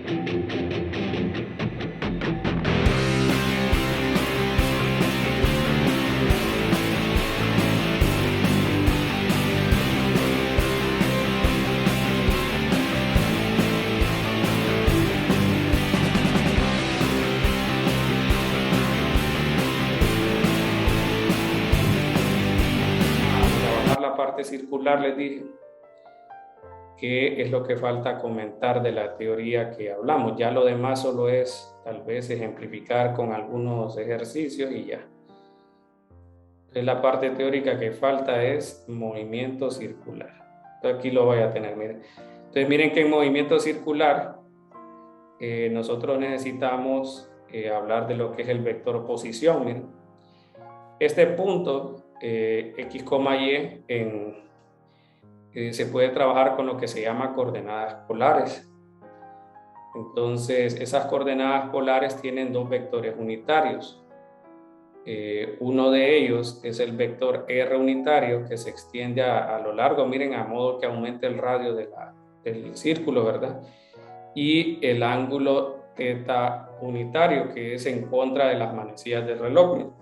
La parte circular, les dije que es lo que falta comentar de la teoría que hablamos. Ya lo demás solo es tal vez ejemplificar con algunos ejercicios y ya. Entonces, la parte teórica que falta es movimiento circular. Entonces, aquí lo voy a tener, miren. Entonces miren que en movimiento circular nosotros necesitamos hablar de lo que es el vector posición. Miren. Este punto X, Y se puede trabajar con lo que se llama coordenadas polares. Entonces, esas coordenadas polares tienen dos vectores unitarios. Uno de ellos es el vector R unitario que se extiende a lo largo, miren, a modo que aumente el radio del círculo, ¿verdad? Y el ángulo θ unitario, que es en contra de las manecillas del reloj.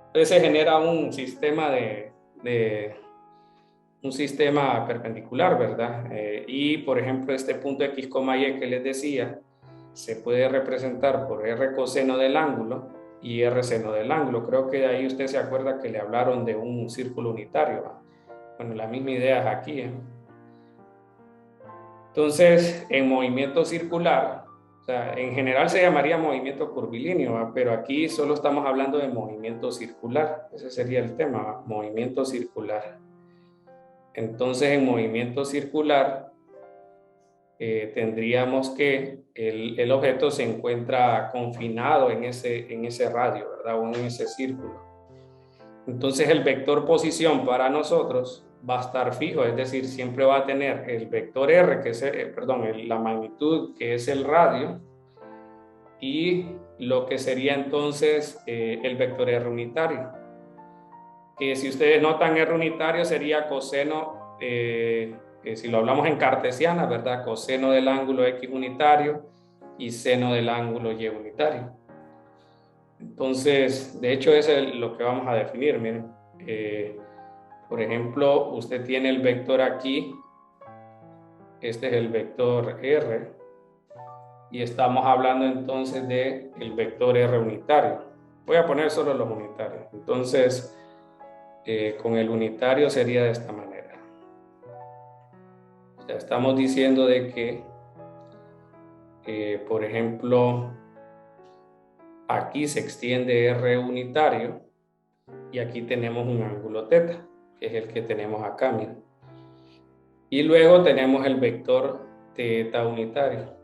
Entonces se genera un sistema un sistema perpendicular, ¿verdad? Y por ejemplo este punto X, Y que les decía se puede representar por R coseno del ángulo y R seno del ángulo. Creo que de ahí usted se acuerda que le hablaron de un círculo unitario, ¿va? Bueno, la misma idea es aquí, ¿eh? Entonces, en movimiento circular, o sea, en general se llamaría movimiento curvilíneo, ¿va? Pero aquí solo estamos hablando de movimiento circular. Ese sería el tema, ¿va? Movimiento circular. Entonces, en movimiento circular, tendríamos que el objeto se encuentra confinado en ese radio, ¿verdad? O en ese círculo. Entonces, el vector posición para nosotros va a estar fijo, es decir, siempre va a tener el vector R, que es, la magnitud, que es el radio, y lo que sería entonces el vector R unitario. Que si ustedes notan, R unitario sería coseno, si lo hablamos en cartesiana, ¿verdad? Coseno del ángulo X unitario y seno del ángulo Y unitario. Entonces, de hecho, eso es lo que vamos a definir, miren. Por ejemplo, usted tiene el vector aquí, este es el vector R, y estamos hablando entonces del vector R unitario. Voy a poner solo los unitarios. Entonces, con el unitario sería de esta manera. O sea, estamos diciendo de que, por ejemplo, aquí se extiende R unitario y aquí tenemos un ángulo θ, que es el que tenemos acá, miren. Y luego tenemos el vector θ unitario.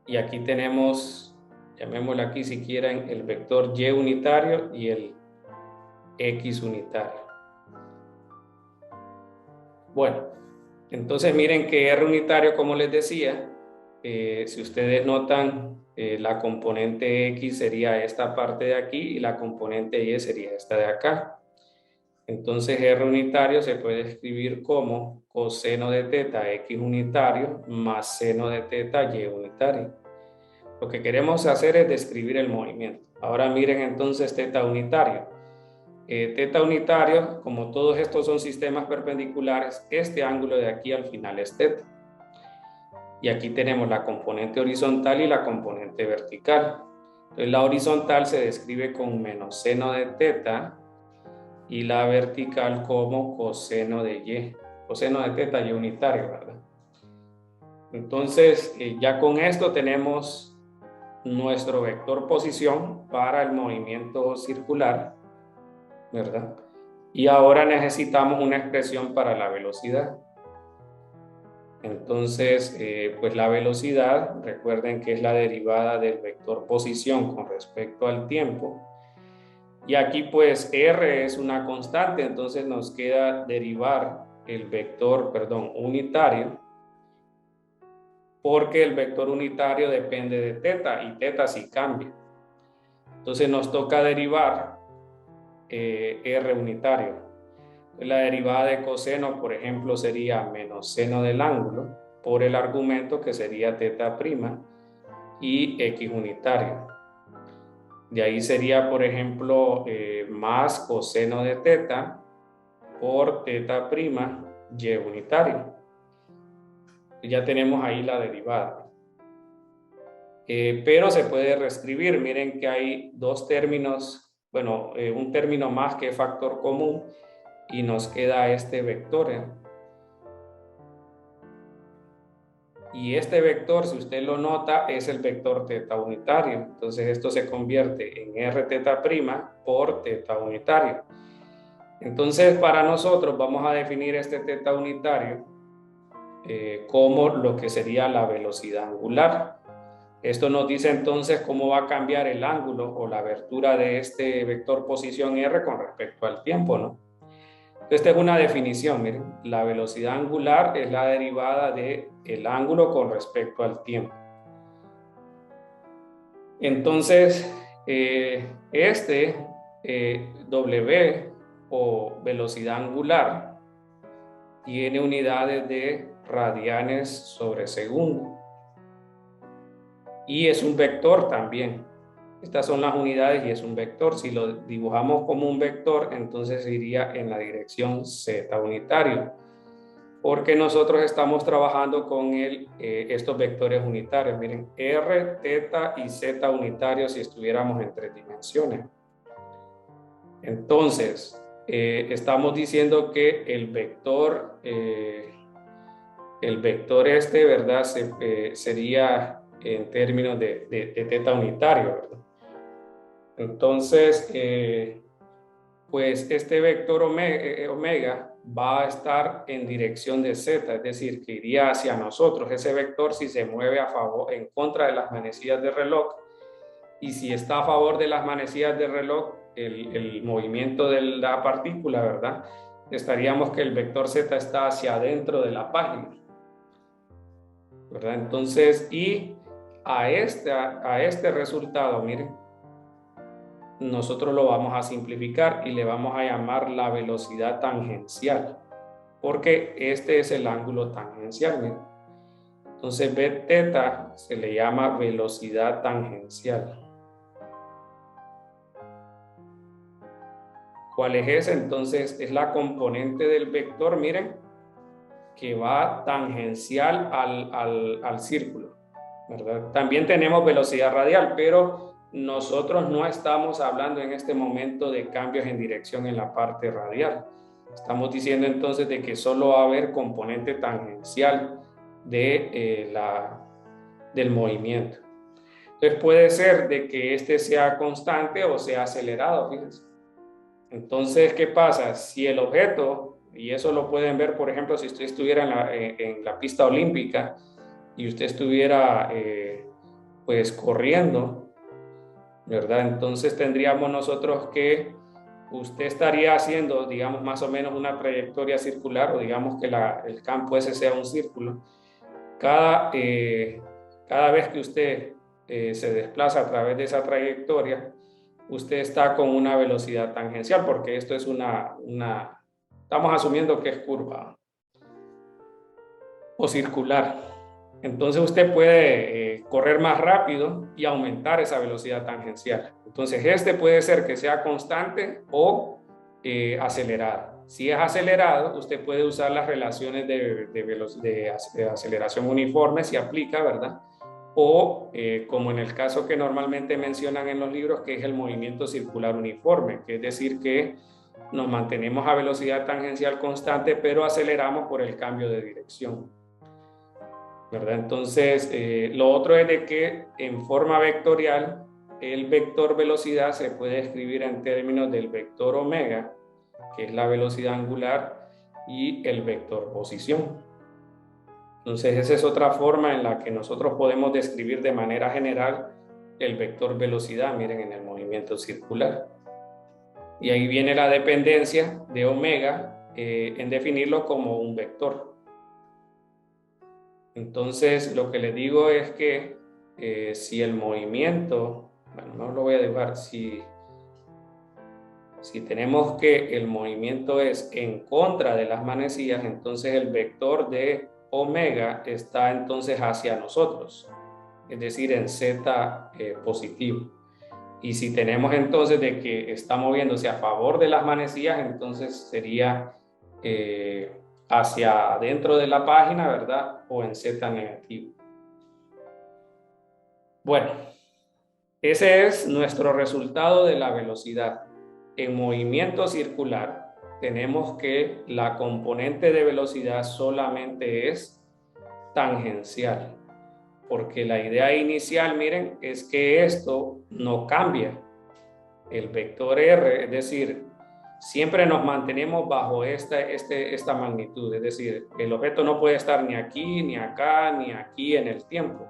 Y aquí tenemos, llamémoslo aquí si quieren, el vector Y unitario y el X unitario. Bueno, entonces miren que R unitario, como les decía, si ustedes notan, la componente X sería esta parte de aquí y la componente Y sería esta de acá. Entonces R unitario se puede escribir como coseno de θ X unitario más seno de θ Y unitario. Lo que queremos hacer es describir el movimiento. Ahora miren entonces θ unitario. Θ unitario, como todos estos son sistemas perpendiculares, este ángulo de aquí al final es θ. Y aquí tenemos la componente horizontal y la componente vertical. Entonces la horizontal se describe con menos seno de θ y la vertical como coseno de Y. Coseno de θ Y unitario, ¿verdad? Entonces ya con esto tenemos nuestro vector posición para el movimiento circular, ¿verdad? Y ahora necesitamos una expresión para la velocidad. Entonces, pues la velocidad, recuerden que es la derivada del vector posición con respecto al tiempo. Y aquí pues R es una constante, entonces nos queda derivar el vector, unitario, porque el vector unitario depende de θ y θ sí cambia. Entonces nos toca derivar R unitario. La derivada de coseno, por ejemplo, sería menos seno del ángulo por el argumento que sería teta prima y X unitario. De ahí sería, por ejemplo, más coseno de teta por teta prima Y unitario. Ya tenemos ahí la derivada. Pero se puede reescribir. Miren que hay dos términos, bueno, un término más que es factor común y nos queda este vector. Y este vector, si usted lo nota, es el vector teta unitario. Entonces esto se convierte en R teta prima por teta unitario. Entonces para nosotros vamos a definir este teta unitario como lo que sería la velocidad angular. Esto nos dice entonces cómo va a cambiar el ángulo o la abertura de este vector posición R con respecto al tiempo, ¿no? Esta es una definición, miren, la velocidad angular es la derivada del ángulo con respecto al tiempo. Entonces, W o velocidad angular tiene unidades de radianes sobre segundo y es un vector también. Estas son las unidades y es un vector. Si lo dibujamos como un vector, entonces iría en la dirección z unitario, porque nosotros estamos trabajando con estos vectores unitarios. Miren, r, teta y z unitarios si estuviéramos en 3 dimensiones. Entonces, estamos diciendo que el vector ¿verdad? Sería en términos de teta unitario, ¿verdad? Entonces, pues este vector omega va a estar en dirección de z, es decir, que iría hacia nosotros. Ese vector si se mueve en contra de las manecillas del reloj, y si está a favor de las manecillas del reloj, el movimiento de la partícula, ¿verdad? Estaríamos que el vector z está hacia adentro de la página, ¿verdad? Entonces, y a este resultado, miren, nosotros lo vamos a simplificar y le vamos a llamar la velocidad tangencial, porque este es el ángulo tangencial. Miren. Entonces B teta se le llama velocidad tangencial. ¿Cuál es ese? Entonces es la componente del vector, miren, que va tangencial al círculo, ¿verdad? También tenemos velocidad radial, pero nosotros no estamos hablando en este momento de cambios en dirección en la parte radial. Estamos diciendo entonces de que solo va a haber componente tangencial del movimiento. Entonces puede ser de que este sea constante o sea acelerado, fíjense. Entonces, ¿qué pasa? Si el objeto, y eso lo pueden ver, por ejemplo, si usted estuviera en la pista olímpica y usted estuviera pues corriendo, ¿verdad? Entonces tendríamos nosotros que usted estaría haciendo, digamos, más o menos una trayectoria circular, o digamos que el campo ese sea un círculo. Cada vez que usted se desplaza a través de esa trayectoria, usted está con una velocidad tangencial, porque esto es estamos asumiendo que es curva o circular. Entonces usted puede correr más rápido y aumentar esa velocidad tangencial. Entonces este puede ser que sea constante o acelerado. Si es acelerado, usted puede usar las relaciones de aceleración uniforme, si aplica, ¿verdad? O como en el caso que normalmente mencionan en los libros, que es el movimiento circular uniforme, que es decir que nos mantenemos a velocidad tangencial constante, pero aceleramos por el cambio de dirección, ¿verdad? Entonces, lo otro es de que en forma vectorial, el vector velocidad se puede escribir en términos del vector omega, que es la velocidad angular, y el vector posición. Entonces, esa es otra forma en la que nosotros podemos describir de manera general el vector velocidad, miren, en el movimiento circular. Y ahí viene la dependencia de omega en definirlo como un vector. Entonces, lo que les digo es que si el movimiento, bueno, no lo voy a dibujar, si tenemos que el movimiento es en contra de las manecillas, entonces el vector de omega está entonces hacia nosotros, es decir, en Z positivo. Y si tenemos entonces de que está moviéndose a favor de las manecillas, entonces sería hacia adentro de la página, ¿verdad? O en Z negativo. Bueno, ese es nuestro resultado de la velocidad. En movimiento circular tenemos que la componente de velocidad solamente es tangencial, porque la idea inicial, miren, es que esto no cambia. El vector R, es decir, siempre nos mantenemos bajo esta magnitud, es decir, el objeto no puede estar ni aquí, ni acá, ni aquí en el tiempo.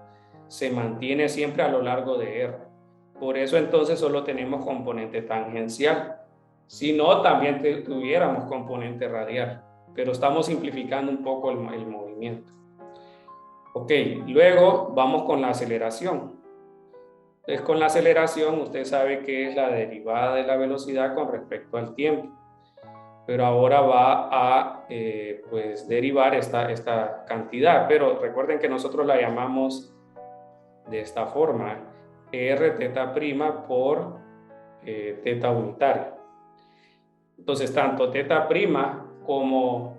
Se mantiene siempre a lo largo de R. Por eso entonces solo tenemos componente tangencial. Si no, también tuviéramos componente radial, pero estamos simplificando un poco el movimiento. Ok, luego vamos con la aceleración. Entonces, con la aceleración, usted sabe que es la derivada de la velocidad con respecto al tiempo. Pero ahora va a pues derivar esta cantidad. Pero recuerden que nosotros la llamamos de esta forma, R teta prima por teta unitario. Entonces, tanto teta prima como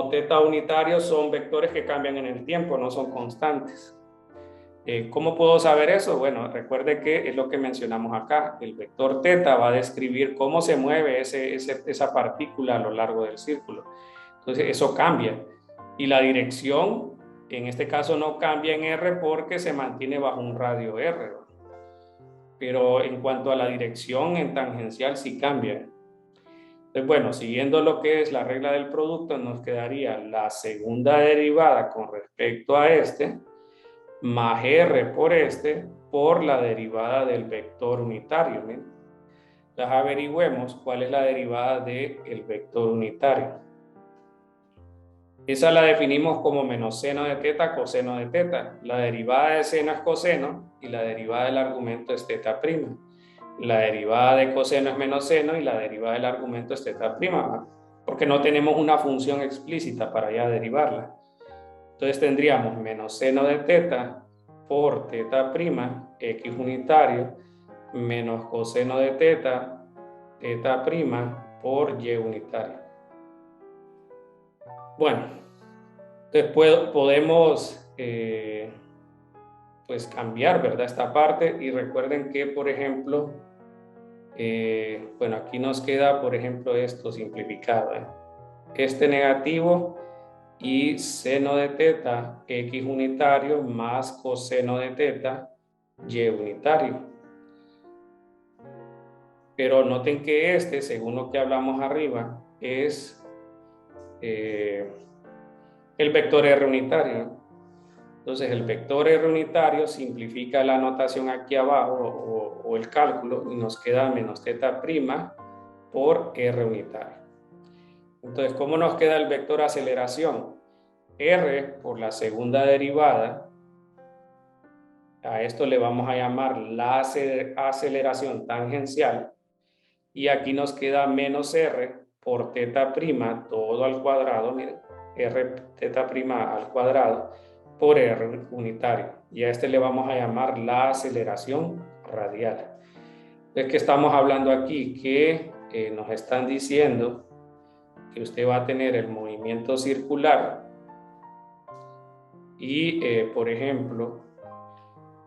teta unitario son vectores que cambian en el tiempo, no son constantes. ¿Cómo puedo saber eso? Bueno, recuerde que es lo que mencionamos acá. El vector teta va a describir cómo se mueve esa partícula a lo largo del círculo. Entonces, eso cambia. Y la dirección, en este caso, no cambia en R porque se mantiene bajo un radio R. Pero en cuanto a la dirección en tangencial, sí cambia. Entonces, bueno, siguiendo lo que es la regla del producto, nos quedaría la segunda derivada con respecto a más R por la derivada del vector unitario. ¿Bien? Entonces averigüemos cuál es la derivada del vector unitario. Esa la definimos como menos seno de teta, coseno de teta. La derivada de seno es coseno y la derivada del argumento es teta prima. La derivada de coseno es menos seno y la derivada del argumento es teta prima, porque no tenemos una función explícita para ya derivarla. Entonces tendríamos menos seno de teta por teta prima, x unitario, menos coseno de teta, teta prima, por y unitario. Bueno, entonces podemos pues cambiar, ¿verdad? Esta parte, y recuerden que, por ejemplo, bueno, aquí nos queda, por ejemplo, esto simplificado, este negativo y seno de teta x unitario más coseno de teta y unitario. Pero noten que según lo que hablamos arriba, es el vector R unitario. Entonces el vector R unitario simplifica la notación aquí abajo o el cálculo y nos queda menos teta prima por R unitario. Entonces, ¿cómo nos queda el vector aceleración? R por la segunda derivada, a esto le vamos a llamar la aceleración tangencial, y aquí nos queda menos R por teta prima todo al cuadrado, miren, R teta prima al cuadrado por R unitario, y a le vamos a llamar la aceleración radial. Es que estamos hablando aquí que nos están diciendo que usted va a tener el movimiento circular y, por ejemplo,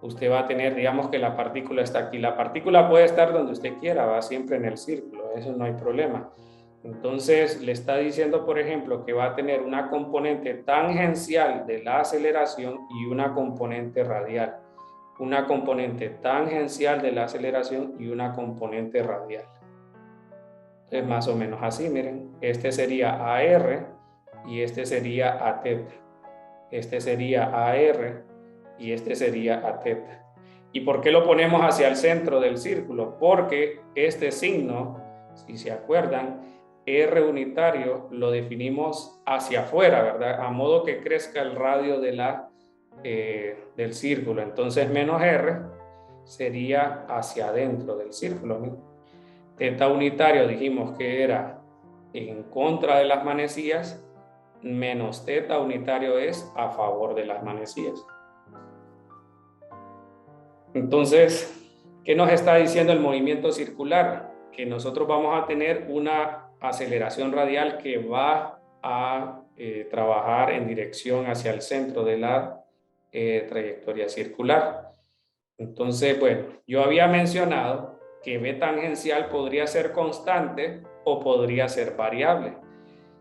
usted va a tener, digamos que la partícula está aquí. La partícula puede estar donde usted quiera, va siempre en el círculo, eso no hay problema. Entonces, le está diciendo, por ejemplo, que va a tener una componente tangencial de la aceleración y una componente radial. Una componente tangencial de la aceleración y una componente radial. Es más o menos así, miren. Este sería AR y este sería Aθ. Este sería AR y este sería Aθ. ¿Y por qué lo ponemos hacia el centro del círculo? Porque este signo, si se acuerdan, R unitario lo definimos hacia afuera, ¿verdad? A modo que crezca el radio del círculo. Entonces menos R sería hacia adentro del círculo, ¿no? Teta unitario dijimos que era en contra de las manecillas, menos θ unitario es a favor de las manecillas. Entonces, ¿qué nos está diciendo el movimiento circular? Que nosotros vamos a tener una aceleración radial que va a trabajar en dirección hacia el centro de la trayectoria circular. Entonces, bueno, yo había mencionado que B tangencial podría ser constante o podría ser variable.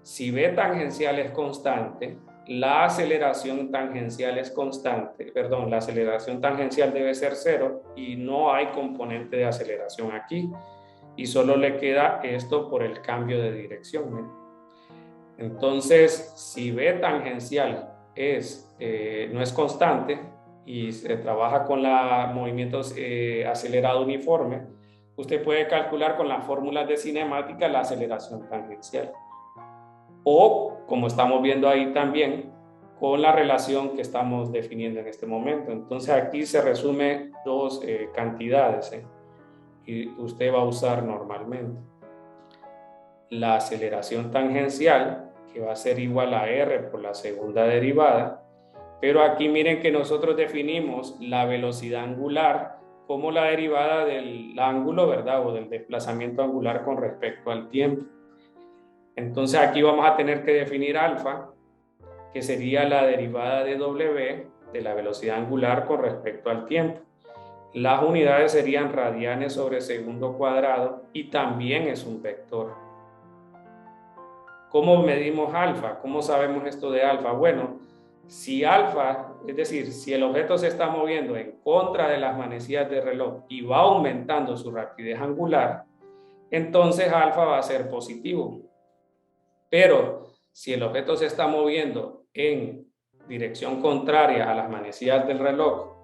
Si B tangencial es constante, la aceleración tangencial es constante, perdón, la aceleración tangencial debe ser 0 y no hay componente de aceleración aquí. Y solo le queda esto por el cambio de dirección, ¿eh? Entonces, si B tangencial no es constante y se trabaja con movimientos acelerado uniforme, usted puede calcular con las fórmulas de cinemática la aceleración tangencial. O, como estamos viendo ahí también, con la relación que estamos definiendo en este momento. Entonces aquí se resume dos cantidades que usted va a usar normalmente. La aceleración tangencial, que va a ser igual a R por la segunda derivada, pero aquí miren que nosotros definimos la velocidad angular como la derivada del ángulo, ¿verdad? O del desplazamiento angular con respecto al tiempo. Entonces aquí vamos a tener que definir alfa, que sería la derivada de W de la velocidad angular con respecto al tiempo. Las unidades serían radianes sobre segundo cuadrado y también es un vector. ¿Cómo medimos alfa? ¿Cómo sabemos esto de alfa? Bueno, si alfa, es decir, si el objeto se está moviendo en contra de las manecillas del reloj y va aumentando su rapidez angular, entonces alfa va a ser positivo. Pero si el objeto se está moviendo en dirección contraria a las manecillas del reloj,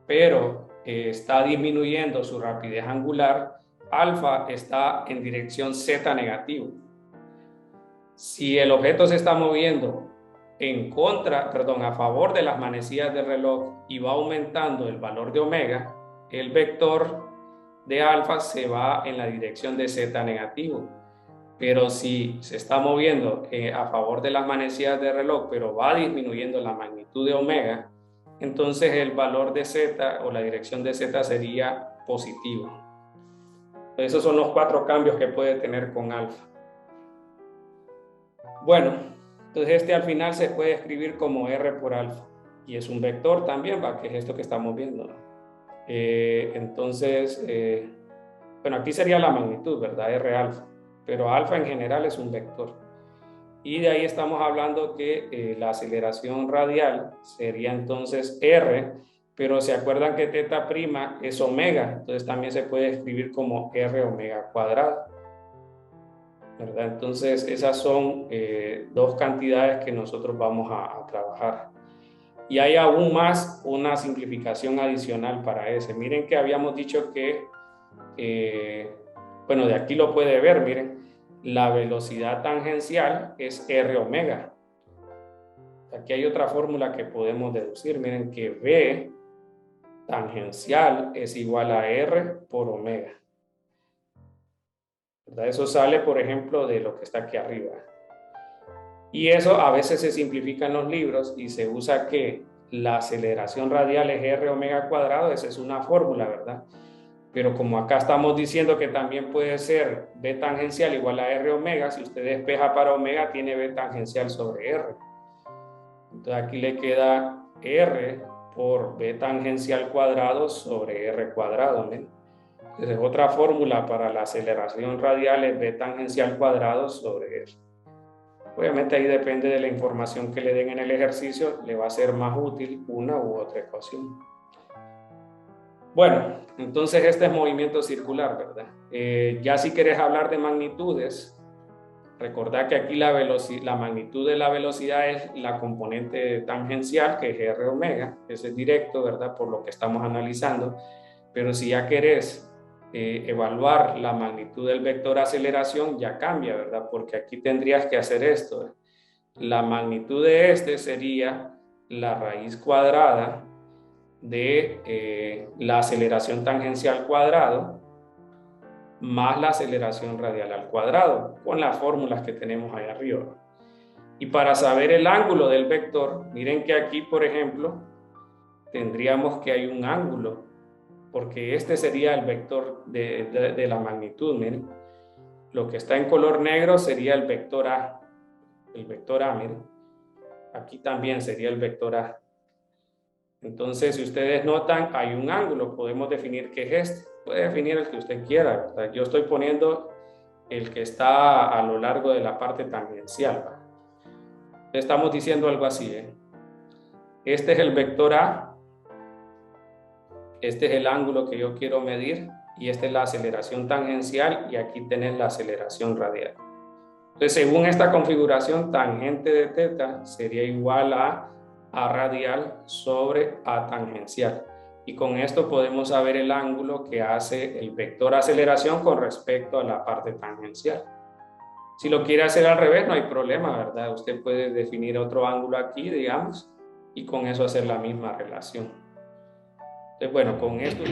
pero está disminuyendo su rapidez angular, alfa está en dirección z negativo. Si el objeto se está moviendo a favor de las manecillas del reloj y va aumentando el valor de omega, el vector de alfa se va en la dirección de z negativo. Pero si se está moviendo a favor de las manecillas del reloj, pero va disminuyendo la magnitud de omega, entonces el valor de z o la dirección de z sería positivo. Esos son los 4 cambios que puede tener con alfa. Bueno, entonces al final se puede escribir como R por alfa. Y es un vector también, que es esto que estamos viendo, ¿no? Bueno, aquí sería la magnitud, ¿verdad? R alfa. Pero alfa en general es un vector. Y de ahí estamos hablando que la aceleración radial sería entonces R, pero se acuerdan que θ' es omega, entonces también se puede escribir como R omega cuadrado, ¿verdad? Entonces esas son dos cantidades que nosotros vamos a trabajar. Y hay aún más una simplificación adicional para ese. Miren que habíamos dicho que, bueno, de aquí lo puede ver, miren. La velocidad tangencial es R omega. Aquí hay otra fórmula que podemos deducir. Miren que V tangencial es igual a R por omega. ¿Verdad? Eso sale, por ejemplo, de lo que está aquí arriba. Y eso a veces se simplifica en los libros y se usa que la aceleración radial es R omega cuadrado. Esa es una fórmula, ¿verdad? Pero como acá estamos diciendo que también puede ser B tangencial igual a R omega, si usted despeja para omega, tiene B tangencial sobre R. Entonces aquí le queda R por B tangencial cuadrado sobre R cuadrado, ¿ven? Entonces otra fórmula para la aceleración radial es B tangencial cuadrado sobre R. Obviamente ahí depende de la información que le den en el ejercicio, le va a ser más útil una u otra ecuación. Bueno, entonces este es movimiento circular, ¿verdad? Ya si quieres hablar de magnitudes, recordad que aquí la magnitud de la velocidad es la componente tangencial, que es R omega, ese es directo, ¿verdad? Por lo que estamos analizando. Pero si ya querés evaluar la magnitud del vector aceleración, ya cambia, ¿verdad? Porque aquí tendrías que hacer esto. La magnitud de este sería la raíz cuadrada de la aceleración tangencial cuadrado más la aceleración radial al cuadrado, con las fórmulas que tenemos ahí arriba. Y para saber el ángulo del vector, miren que aquí, por ejemplo, tendríamos que hay un ángulo, porque este sería el vector de la magnitud. Miren, lo que está en color negro sería el vector A. El vector A, miren, aquí también sería el vector A. Entonces, si ustedes notan, hay un ángulo. Podemos definir qué es este. Puede definir el que usted quiera, ¿verdad? Yo estoy poniendo el que está a lo largo de la parte tangencial, ¿verdad? Estamos diciendo algo así, ¿eh? Este es el vector A, este es el ángulo que yo quiero medir y esta es la aceleración tangencial y aquí tenés la aceleración radial. Entonces, según esta configuración, tangente de teta sería igual a radial sobre A tangencial. Y con esto podemos saber el ángulo que hace el vector aceleración con respecto a la parte tangencial. Si lo quiere hacer al revés, no hay problema, ¿verdad? Usted puede definir otro ángulo aquí, digamos, y con eso hacer la misma relación. Entonces, bueno, con esto...